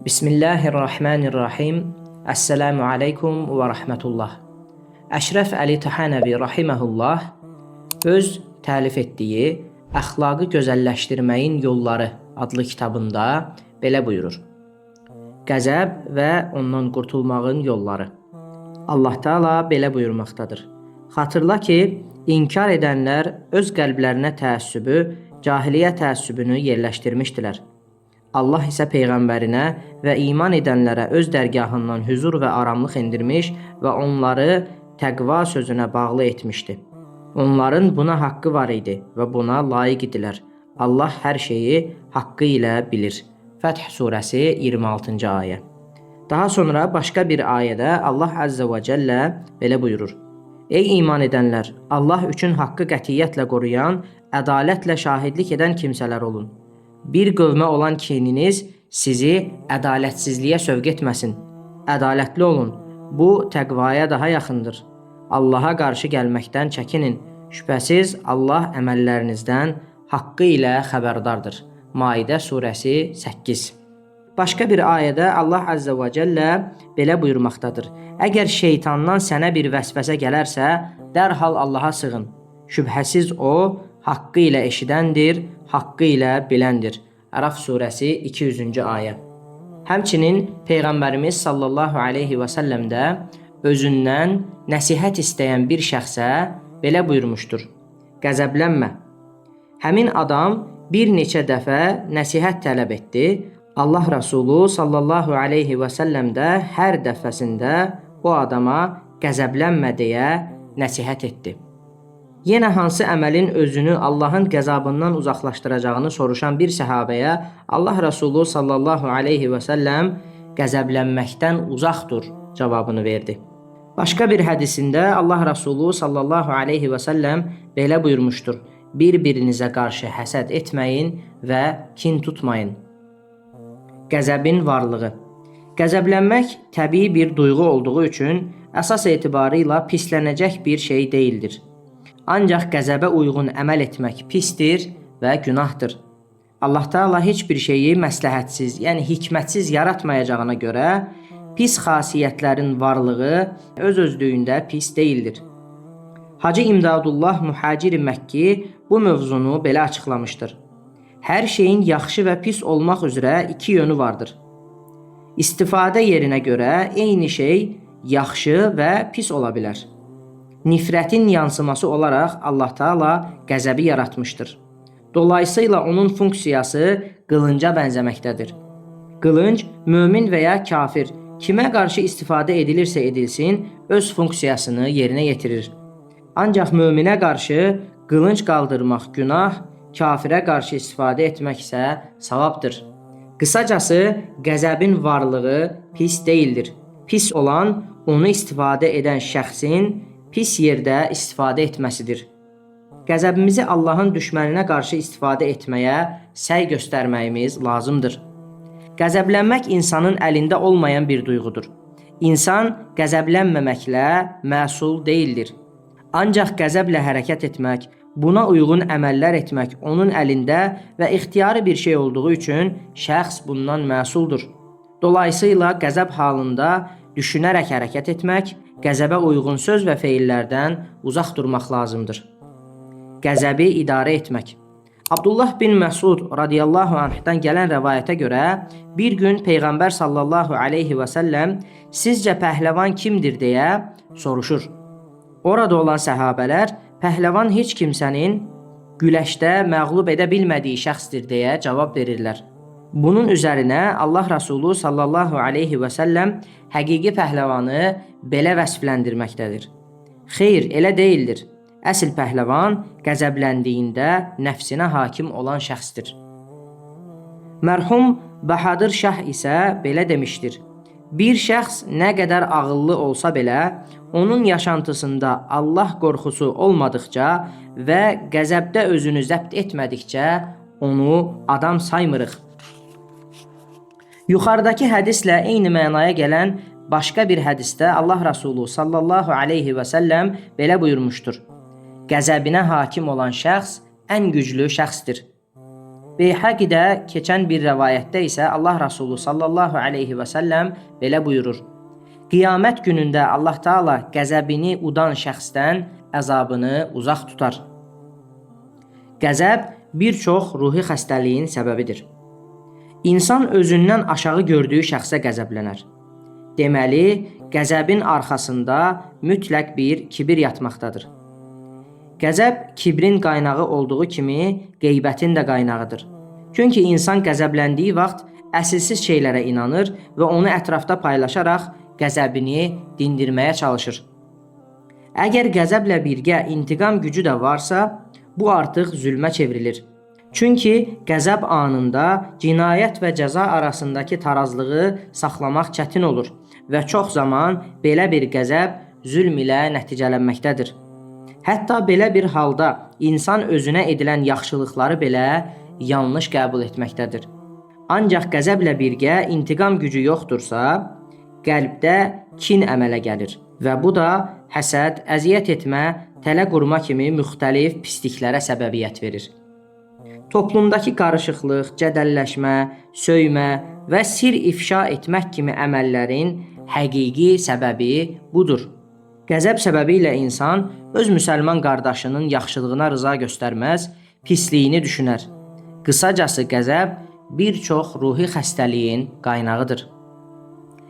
Bismillahirrahmanirrahim. Esselamu aleykum və rəhmətullah. Əşrəf Əli Təhanəvi rahiməhullah öz təlif etdiyi Əxlaqı Gözəlləşdirməyin Yolları adlı kitabında belə buyurur. Qəzəb və ondan qurtulmağın yolları. Allah Teala belə buyurmaqdadır. Xatırla ki, inkar edənlər öz qəlblərinə təəssübü, cahiliyyə təəssübünü yerləşdirmişdilər. Allah isə Peyğəmbərinə və iman edənlərə öz dərgahından hüzur və aramlıq endirmiş və onları təqva sözünə bağlı etmişdi. Onların buna haqqı var idi və buna layiq idilər. Allah hər şeyi haqqı ilə bilir. Fəth surəsi 26-cı ayə. Daha sonra başqa bir ayədə Allah Əzzə və Cəllə belə buyurur. Ey iman edənlər, Allah üçün haqqı qətiyyətlə qoruyan, ədalətlə şahidlik edən kimsələr olun. Bir qövmə olan kininiz sizi ədalətsizliyə sövq etməsin. Ədalətli olun. Bu, təqvaya daha yaxındır. Allaha qarşı gəlməkdən çəkinin. Şübhəsiz, Allah əməllərinizdən haqqı ilə xəbərdardır. Maidə surəsi 8. Başqa bir ayədə Allah Əzzə və Cəllə belə buyurmaqdadır. Əgər şeytandan sənə bir vəsvəsə gələrsə, dərhal Allaha sığın. Şübhəsiz o, haqqı ilə eşidəndir, haqqı ilə biləndir. Ərəf surəsi 200-cü ayə. Həmçinin Peyğəmbərimiz sallallahu aleyhi və səlləm də özündən nəsihət istəyən bir şəxsə belə buyurmuşdur. Qəzəblənmə. Həmin adam bir neçə dəfə nəsihət tələb etdi. Allah Rəsulu sallallahu aleyhi və səlləm də hər dəfəsində o adama qəzəblənmə deyə nəsihət etdi. Yenə hansı əməlin özünü Allahın qəzabından uzaqlaşdıracağını soruşan bir səhabəyə Allah Rəsulu sallallahu aleyhi və səlləm qəzəblənməkdən uzaq dur cavabını verdi. Başqa bir hədisində Allah Rəsulu sallallahu aleyhi və səlləm belə buyurmuşdur. Bir-birinizə qarşı həsəd etməyin və kin tutmayın. Qəzəbin varlığı. Qəzəblənmək təbii bir duyğu olduğu üçün əsas etibarı ilə pislənəcək bir şey deyildir. Ancaq qəzəbə uyğun əməl etmək pisdir və günahdır. Allah Teala heç bir şeyi məsləhətsiz, yəni hikmətsiz yaratmayacağına görə pis xasiyyətlərin varlığı öz-özlüyündə pis deyildir. Hacı İmdadullah Muhacir Məkki bu mövzunu belə açıqlamışdır. Hər şeyin yaxşı və pis olmaq üzrə iki yönü vardır. İstifadə yerinə görə eyni şey yaxşı və pis ola bilər. Nifrətin yansıması olaraq Allah Teala qəzəbi yaratmışdır. Dolayısıyla onun funksiyası qılınca bənzəməkdədir. Qılınc, mömin və ya kafir, kimə qarşı istifadə edilirsə edilsin, öz funksiyasını yerinə yetirir. Ancaq möminə qarşı qılınc qaldırmaq günah, kafirə qarşı istifadə etmək isə savabdır. Qısacası, qəzəbin varlığı pis deyildir. Pis olan, onu istifadə edən şəxsin pis yerdə istifadə etməsidir. Qəzəbimizi Allahın düşməninə qarşı istifadə etməyə səy göstərməyimiz lazımdır. Qəzəblənmək insanın əlində olmayan bir duyğudur. İnsan qəzəblənməməklə məsul deyildir. Ancaq qəzəblə hərəkət etmək, buna uyğun əməllər etmək onun əlində və ixtiyari bir şey olduğu üçün şəxs bundan məsuldur. Dolayısıyla qəzəb halında düşünərək hərəkət etmək, qəzəbə uyğun söz və feillərdən uzaq durmaq lazımdır. Qəzəbi idarə etmək. Abdullah bin Məsud radiyallahu anhdan gələn rəvayətə görə bir gün Peyğəmbər sallallahu aleyhi və səlləm sizcə pəhləvan kimdir deyə soruşur. Orada olan səhabələr pəhləvan heç kimsənin güləşdə məğlub edə bilmədiyi şəxsdir deyə cavab verirlər. Bunun üzərinə Allah Rəsulu sallallahu aleyhi və səlləm həqiqi pəhləvanı belə vəsfləndirməkdədir. Xeyr, elə deyildir. Əsl pəhləvan qəzəbləndiyində nəfsinə hakim olan şəxsdir. Mərhum Bahadır Şah isə belə demişdir. Bir şəxs nə qədər ağıllı olsa belə, onun yaşantısında Allah qorxusu olmadıqca və qəzəbdə özünü zəbt etmədikcə onu adam saymırıq. Yuxarıdakı hədislə eyni mənaya gələn başqa bir hədisdə Allah Rəsulu sallallahu aleyhi və səlləm belə buyurmuşdur. Qəzəbinə hakim olan şəxs ən güclü şəxsdir. Beyhaqidə keçən bir rəvayətdə isə Allah Rəsulu sallallahu aleyhi və səlləm belə buyurur: Qiyamət günündə Allah Taala qəzəbini udan şəxsdən əzabını uzaq tutar. Qəzəb bir çox ruhi xəstəliyin səbəbidir. İnsan özündən aşağı gördüyü şəxsə qəzəblənər. Deməli, qəzəbin arxasında mütləq bir kibir yatmaqdadır. Qəzəb kibrin qaynağı olduğu kimi qeybətin də qaynağıdır. Çünki insan qəzəbləndiyi vaxt əsilsiz şeylərə inanır və onu ətrafda paylaşaraq qəzəbini dindirməyə çalışır. Əgər qəzəblə birgə intiqam gücü də varsa, bu artıq zülmə çevrilir. Çünki qəzəb anında cinayət və cəza arasındakı tarazlığı saxlamaq çətin olur və çox zaman belə bir qəzəb zülm ilə nəticələnməkdədir. Hətta belə bir halda insan özünə edilən yaxşılıqları belə yanlış qəbul etməkdədir. Ancaq qəzəblə birgə intiqam gücü yoxdursa, qəlbdə kin əmələ gəlir və bu da həsəd, əziyyət etmə, tələ qurma kimi müxtəlif pisliklərə səbəbiyyət verir. Toplumdakı qarışıqlıq, cədəlləşmə, söymə və sir ifşa etmək kimi əməllərin həqiqi səbəbi budur. Qəzəb səbəbilə insan öz müsəlman qardaşının yaxşılığına rıza göstərməz, pisliyini düşünər. Qısacası qəzəb bir çox ruhi xəstəliyin qaynağıdır.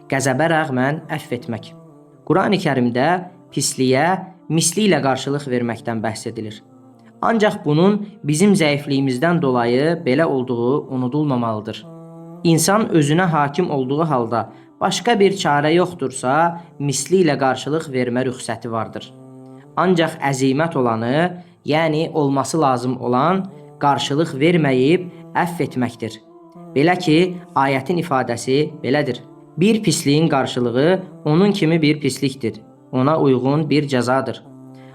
Qəzəbə rəğmən əfv etmək. Qurani Kərimdə pisliyə misli ilə qarşılıq verməkdən bəhs edilir. Ancaq bunun bizim zəifliyimizdən dolayı belə olduğu unudulmamalıdır. İnsan özünə hakim olduğu halda başqa bir çarə yoxdursa, misli ilə qarşılıq vermə rüxsəti vardır. Ancaq əzimət olanı, yəni olması lazım olan, qarşılıq verməyib əfv etməkdir. Belə ki, ayətin ifadəsi belədir. Bir pisliyin qarşılığı onun kimi bir pislikdir. Ona uyğun bir cəzadır.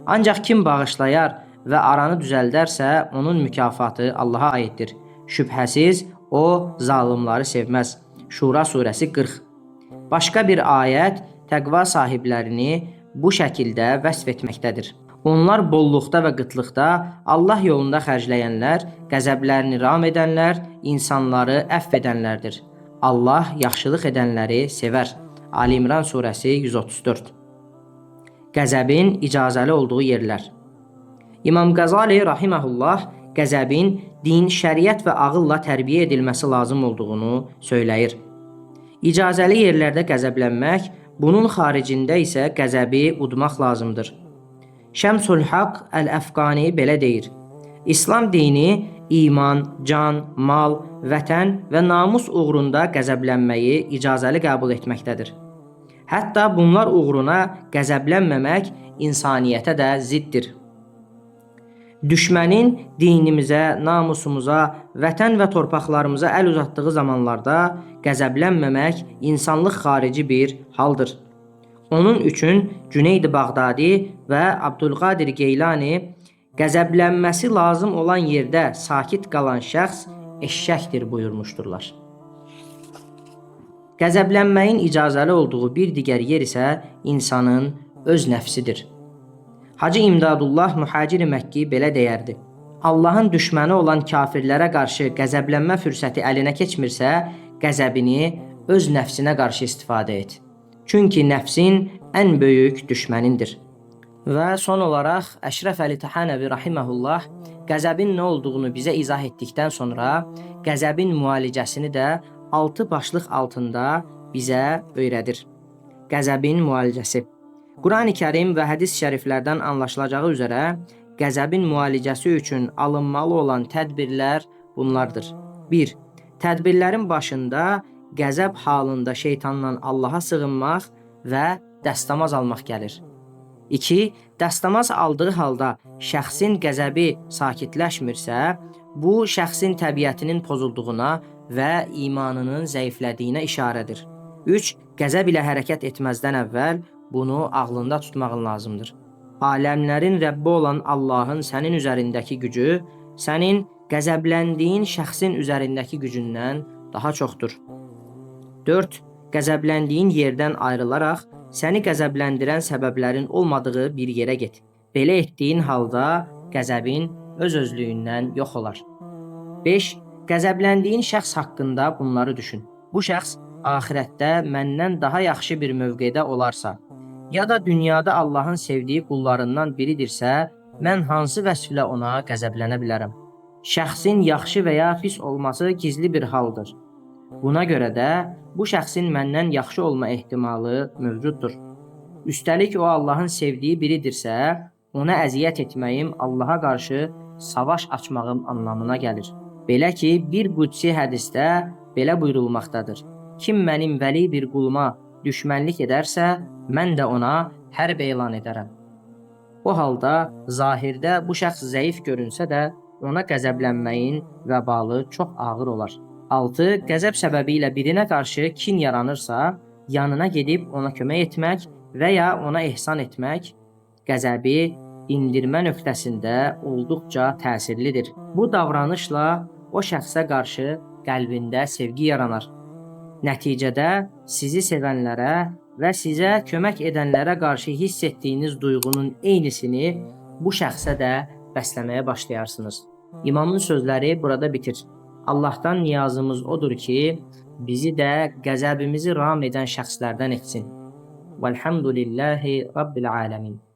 Ancaq kim bağışlayar və aranı düzəldərsə, onun mükafatı Allaha aiddir. Şübhəsiz, o zalimları sevməz. Şura surəsi 40. Başqa bir ayət təqva sahiblərini bu şəkildə vəsf etməkdədir. Onlar bolluqda və qıtlıqda Allah yolunda xərcləyənlər, qəzəblərini ram edənlər, insanları əfv edənlərdir. Allah yaxşılıq edənləri sevər. Ali İmran surəsi 134. Qəzəbin icazəli olduğu yerlər. İmam Qəzali rahiməhullah qəzəbin din, şəriət və ağılla tərbiyə edilməsi lazım olduğunu söyləyir. İcazəli yerlərdə qəzəblənmək, bunun xaricində isə qəzəbi udmaq lazımdır. Şəmsul Haq Əl-Əfqani belə deyir: İslam dini iman, can, mal, vətən və namus uğrunda qəzəblənməyi icazəli qəbul etməkdədir. Hətta bunlar uğruna qəzəblənməmək insaniyyətə də ziddir. Düşmənin dinimizə, namusumuza, vətən və torpaqlarımıza əl uzatdığı zamanlarda qəzəblənməmək insanlıq xarici bir haldır. Onun üçün Cüneyd-i Bağdadi və Abdülqadir Geylani qəzəblənməsi lazım olan yerdə sakit qalan şəxs eşşəkdir buyurmuşdurlar. Qəzəblənməyin icazəli olduğu bir digər yer isə insanın öz nəfsidir. Hacı İmdadullah Muhacir-i Məkki belə deyərdi: Allahın düşməni olan kafirlərə qarşı qəzəblənmə fürsəti əlinə keçmirsə, qəzəbini öz nəfsinə qarşı istifadə et. Çünki nəfsin ən böyük düşmənindir. Və son olaraq Əşrəf Əli Təhanəvi rahiməhullah qəzəbin nə olduğunu bizə izah etdikdən sonra qəzəbin müalicəsini də 6 başlıq altında bizə öyrədir. Qəzəbin müalicəsi. Qurani Kərim və hədis şəriflərdən anlaşılacağı üzrə qəzəbin müalicəsi üçün alınmalı olan tədbirlər bunlardır. 1. Tədbirlərin başında qəzəb halında şeytandan Allaha sığınmaq və dəstəmaz almaq gəlir. 2. Dəstəmaz aldığı halda şəxsin qəzəbi sakitləşmirsə, bu şəxsin təbiətinin pozulduğuna və imanının zəiflədiyinə işarədir. 3. Qəzəb ilə hərəkət etməzdən əvvəl bunu ağlında tutmağın lazımdır. Aləmlərin Rəbbi olan Allahın sənin üzərindəki gücü, sənin qəzəbləndiyin şəxsin üzərindəki gücündən daha çoxdur. 4. Qəzəbləndiyin yerdən ayrılaraq, səni qəzəbləndirən səbəblərin olmadığı bir yerə get. Belə etdiyin halda qəzəbin öz-özlüyündən yox olar. 5. Qəzəbləndiyin şəxs haqqında bunları düşün. Bu şəxs axirətdə məndən daha yaxşı bir mövqedə olarsa, ya da dünyada Allahın sevdiyi qullarından biridirsə, mən hansı vəsflə ona qəzəblənə bilərəm? Şəxsin yaxşı və ya pis olması gizli bir haldır. Buna görə də bu şəxsin məndən yaxşı olma ehtimalı mövcuddur. Üstəlik o Allahın sevdiyi biridirsə, ona əziyyət etməyim Allaha qarşı savaş açmağım anlamına gəlir. Belə ki, bir qudsi hədisdə belə buyurulmaqdadır. Kim mənim vəli bir quluma düşmənlik edərsə, mən də ona hərb elan edərəm. O halda zahirdə bu şəxs zəif görünsə də, ona qəzəblənməyin vəbalı çox ağır olar. 6. Qəzəb səbəbi ilə birinə qarşı kin yaranırsa, yanına gedib ona kömək etmək və ya ona ehsan etmək, qəzəbi indirmə nöqtəsində olduqca təsirlidir. Bu davranışla o şəxsə qarşı qəlbində sevgi yaranar. Nəticədə sizi sevənlərə və sizə kömək edənlərə qarşı hiss etdiyiniz duyğunun eynisini bu şəxsə də bəsləməyə başlayarsınız. İmamın sözləri burada bitir. Allahdan niyazımız odur ki, bizi də qəzəbimizi ram edən şəxslərdən etsin. Vəlhamdülillahi Rabbil aləmin.